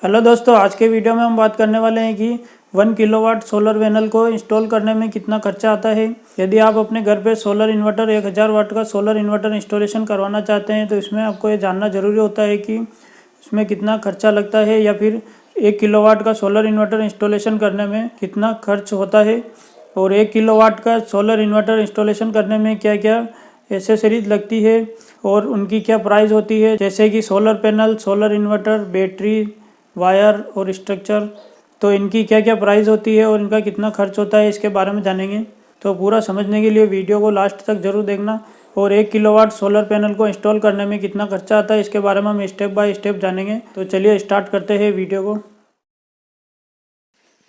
Hello दोस्तों, आज के वीडियो में हम बात करने वाले हैं कि 1 किलोवाट सोलर पैनल को इंस्टॉल करने में कितना खर्चा आता है। यदि आप अपने घर पे सोलर इन्वर्टर 1000 वाट का सोलर इन्वर्टर इंस्टॉलेशन करवाना चाहते हैं तो इसमें आपको ये जानना ज़रूरी होता है कि इसमें कितना खर्चा लगता है या फिर 1 किलोवाट का सोलर इन्वर्टर इंस्टॉलेशन करने में कितना खर्च होता है और 1 किलोवाट का सोलर इन्वर्टर इंस्टॉलेशन करने में क्या क्या एसेसरीज लगती है और उनकी क्या प्राइस होती है, जैसे कि solar panel, solar inverter, battery, wire और स्ट्रक्चर। तो इनकी क्या क्या प्राइस होती है और इनका कितना खर्च होता है, इसके बारे में जानेंगे। तो पूरा समझने के लिए वीडियो को लास्ट तक जरूर देखना। और 1 किलोवाट सोलर पैनल को इंस्टॉल करने में कितना खर्चा आता है, इसके बारे में हम स्टेप बाय स्टेप जानेंगे। तो चलिए स्टार्ट करते हैं वीडियो को।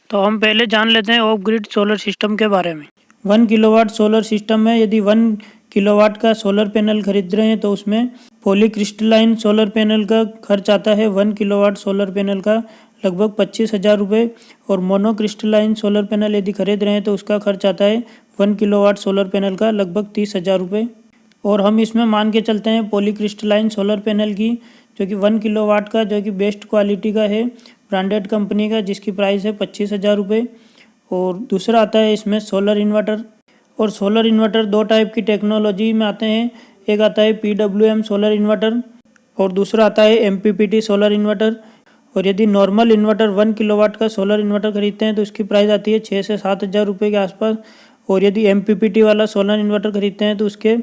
तो हम पहले जान लेते हैं ऑफ ग्रिड सोलर सिस्टम के बारे में। 1 किलोवाट सोलर सिस्टम में यदि 1 किलोवाट का सोलर पैनल खरीद रहे हैं तो उसमें पॉलीक्रिस्टलाइन सोलर पैनल का खर्च आता है 1 किलोवाट सोलर पैनल का लगभग 25,000 रुपये। और मोनोक्रिस्टलाइन सोलर पैनल यदि खरीद रहे हैं तो उसका खर्च आता है 1 किलोवाट सोलर पैनल का लगभग 30,000 रुपये। और हम इसमें मान के चलते हैं पॉलीक्रिस्टलाइन सोलर पैनल की, जो कि 1 किलोवाट का, जो कि बेस्ट क्वालिटी का है, ब्रांडेड कंपनी का, जिसकी प्राइस है 25,000 रुपये। और दूसरा आता है इसमें सोलर इन्वर्टर। और सोलर इन्वर्टर दो टाइप की टेक्नोलॉजी में आते हैं। एक आता है PWM सोलर इन्वर्टर और दूसरा आता है MPPT सोलर इन्वर्टर। और यदि नॉर्मल इन्वर्टर 1 किलोवाट का सोलर इन्वर्टर खरीदते हैं तो उसकी प्राइस आती है 6 से 7 हज़ार रुपये के आसपास। और यदि MPPT वाला सोलर इन्वर्टर खरीदते हैं तो उसके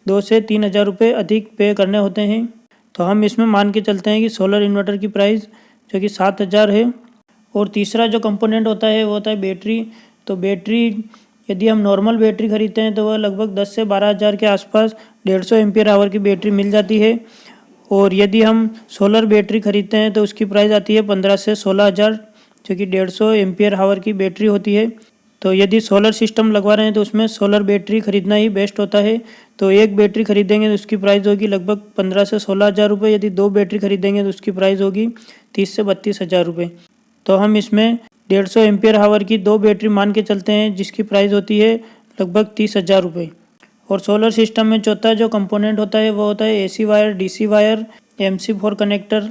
2 से 3 हज़ार रुपये अधिक पे करने होते हैं। तो हम इसमें मान के चलते हैं कि सोलर इन्वर्टर की प्राइस जो कि 7,000 है। और तीसरा जो कंपोनेंट होता है वो होता है बैटरी। तो बैटरी यदि हम नॉर्मल बैटरी खरीदते हैं तो वह लगभग 10 से 12 हज़ार के आसपास 150 एम्पियर आवर की बैटरी मिल जाती है। और यदि हम सोलर बैटरी खरीदते हैं तो उसकी प्राइस आती है 15 से 16 हज़ार, जो कि 150 एम्पियर आवर की बैटरी होती है। तो यदि सोलर सिस्टम लगवा रहे हैं तो उसमें सोलर बैटरी खरीदना ही बेस्ट होता है। तो एक बैटरी खरीदेंगे तो उसकी प्राइस होगी लगभग 15 से 16 हज़ार रुपये। यदि 2 बैटरी खरीदेंगे तो उसकी प्राइस होगी 30 से 32 हज़ार रुपये। तो हम इसमें 150 एम्पियर आवर की 2 बैटरी मान के चलते हैं, जिसकी प्राइस होती है लगभग 30,000 रुपये। और सोलर सिस्टम में चौथा जो कंपोनेंट होता है वो होता है AC wire, DC wire, MC4 connector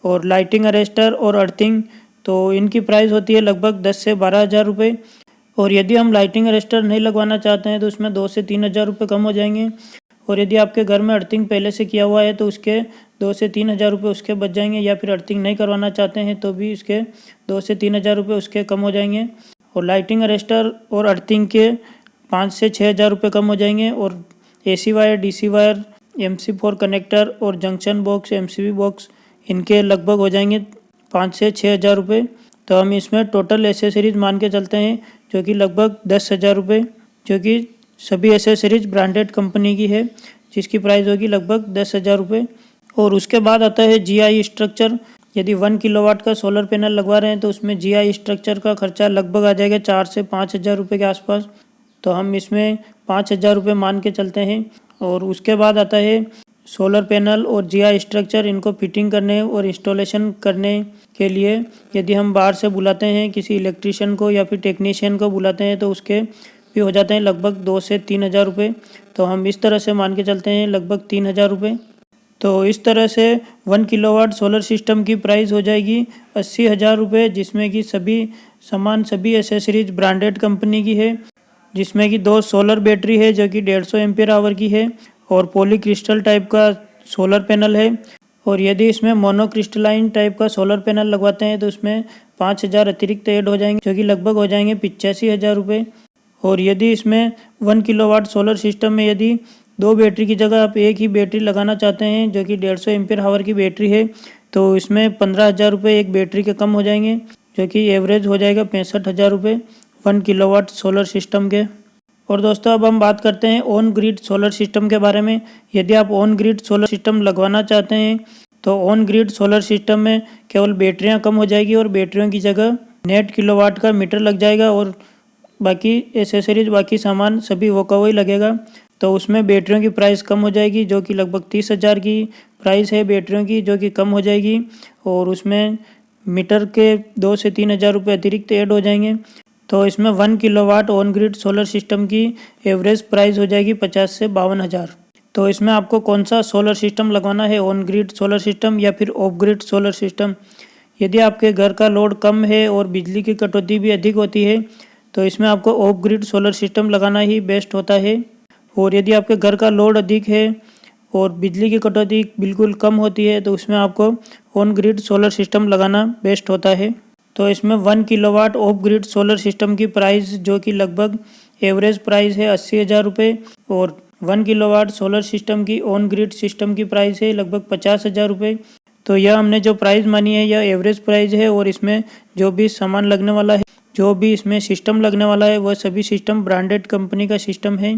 और लाइटिंग अरेस्टर और अर्थिंग। तो इनकी प्राइस होती है लगभग 10 से 12 हज़ार रुपये। और यदि हम लाइटिंग अरेस्टर नहीं लगवाना चाहते हैं तो उसमें 2 से 3 हज़ार रुपये कम हो जाएंगे। और यदि आपके घर में अर्थिंग पहले से किया हुआ है तो उसके 2 से 3 हज़ार रुपये उसके बच जाएंगे। या फिर अर्थिंग नहीं करवाना चाहते हैं तो भी उसके 2 से 3 हज़ार रुपये उसके कम हो जाएंगे। और लाइटिंग अरेस्टर और अर्थिंग के 5 से 6 हज़ार रुपये कम हो जाएंगे। और AC wire, DC wire, MC4 connector और जंक्शन बॉक्स, MCB बॉक्स, इनके लगभग हो जाएंगे 5 से 6 हज़ार रुपये। तो हम इसमें टोटल एसेसरीज मान के चलते हैं जो कि लगभग 10 हज़ार रुपये, जो कि सभी एसेसरीज ब्रांडेड कंपनी की है, जिसकी प्राइस होगी लगभग 10 हज़ार रुपये। और उसके बाद आता है GI स्ट्रक्चर। यदि 1 किलोवाट का सोलर पैनल लगवा रहे हैं तो उसमें GI स्ट्रक्चर का खर्चा लगभग आ जाएगा 4 से 5 हज़ार रुपये के आसपास। तो हम इसमें 5 हज़ार रुपये मान के चलते हैं। और उसके बाद आता है सोलर पैनल और GI स्ट्रक्चर, इनको फिटिंग करने और इंस्टॉलेशन करने के लिए यदि हम बाहर से बुलाते हैं किसी इलेक्ट्रीशियन को या फिर टेक्नीशियन को बुलाते हैं तो उसके भी हो जाते हैं लगभग 2 से 3 हज़ार रुपये। तो हम इस तरह से मान के चलते हैं लगभग 3 हज़ार रुपये। तो इस तरह से 1 किलोवाट सोलर सिस्टम की प्राइस हो जाएगी 80 हज़ार रुपये, जिसमें कि सभी एसेसरीज ब्रांडेड कंपनी की है, जिसमें कि 2 सोलर बैटरी है जो कि 150 एम्पियर आवर की है और पॉलीक्रिस्टल टाइप का सोलर पैनल है। और यदि इसमें मोनोक्रिस्टलाइन टाइप का सोलर पैनल लगवाते हैं तो उसमें 5 हज़ार अतिरिक्त ऐड हो जाएंगे, जो कि लगभग हो जाएंगे 85 हज़ार रुपये। और यदि इसमें 1 किलोवाट सोलर सिस्टम में यदि 2 बैटरी की जगह आप एक ही बैटरी लगाना चाहते हैं जो कि 150 एम्पियर आवर की बैटरी है, तो इसमें 15 हज़ार रुपये एक बैटरी के कम हो जाएंगे, जो कि एवरेज हो जाएगा 65 हज़ार रुपये 1 किलोवाट सोलर सिस्टम के। और दोस्तों अब हम बात करते हैं ऑन ग्रिड सोलर सिस्टम के बारे में। यदि आप ऑन ग्रिड सोलर सिस्टम लगवाना चाहते हैं तो ऑन ग्रिड सोलर सिस्टम में केवल बैटरियां कम हो जाएगी और बैटरियों की जगह नेट किलोवाट का मीटर लग जाएगा और बाकी एसेसरीज, बाकी सामान सभी वो का वही लगेगा। तो उसमें बैटरियों की प्राइस कम हो जाएगी, जो कि लगभग 30 हज़ार की प्राइस है बैटरियों की, जो कि कम हो जाएगी। और उसमें मीटर के 2 से 3 हज़ार रुपये अतिरिक्त ऐड हो जाएंगे। तो इसमें 1 kilowatt on grid solar system की एवरेज प्राइस हो जाएगी 50 से 52 हज़ार। तो इसमें आपको कौन सा सोलर सिस्टम लगवाना है, ऑन ग्रिड सोलर सिस्टम या फिर ऑफ ग्रिड सोलर सिस्टम, यदि आपके घर का लोड कम है और बिजली की कटौती भी अधिक होती है तो इसमें आपको ऑफ ग्रिड सोलर सिस्टम लगाना ही बेस्ट होता है। और यदि आपके घर का लोड अधिक है और बिजली की कटौती बिल्कुल कम होती है तो उसमें आपको ऑन ग्रिड सोलर सिस्टम लगाना बेस्ट होता है। तो इसमें 1 kilowatt of grid solar system की प्राइस जो कि लगभग एवरेज प्राइस है 80,000 रुपये और 1 किलोवाट सोलर सिस्टम की ऑन ग्रिड सिस्टम की प्राइस है लगभग 50,000 रुपये। तो यह हमने जो प्राइस मानी है यह एवरेज प्राइस है और इसमें जो भी सामान लगने वाला है, जो भी इसमें सिस्टम लगने वाला है वह सभी सिस्टम ब्रांडेड कंपनी का सिस्टम है।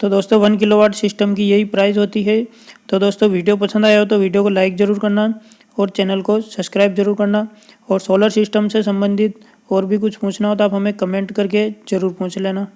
तो दोस्तों 1 किलोवाट सिस्टम की यही प्राइस होती है। तो दोस्तों वीडियो पसंद आया हो तो वीडियो को लाइक ज़रूर करना और चैनल को सब्सक्राइब जरूर करना। और सोलर सिस्टम से संबंधित और भी कुछ पूछना हो तो आप हमें कमेंट करके ज़रूर पूछ लेना।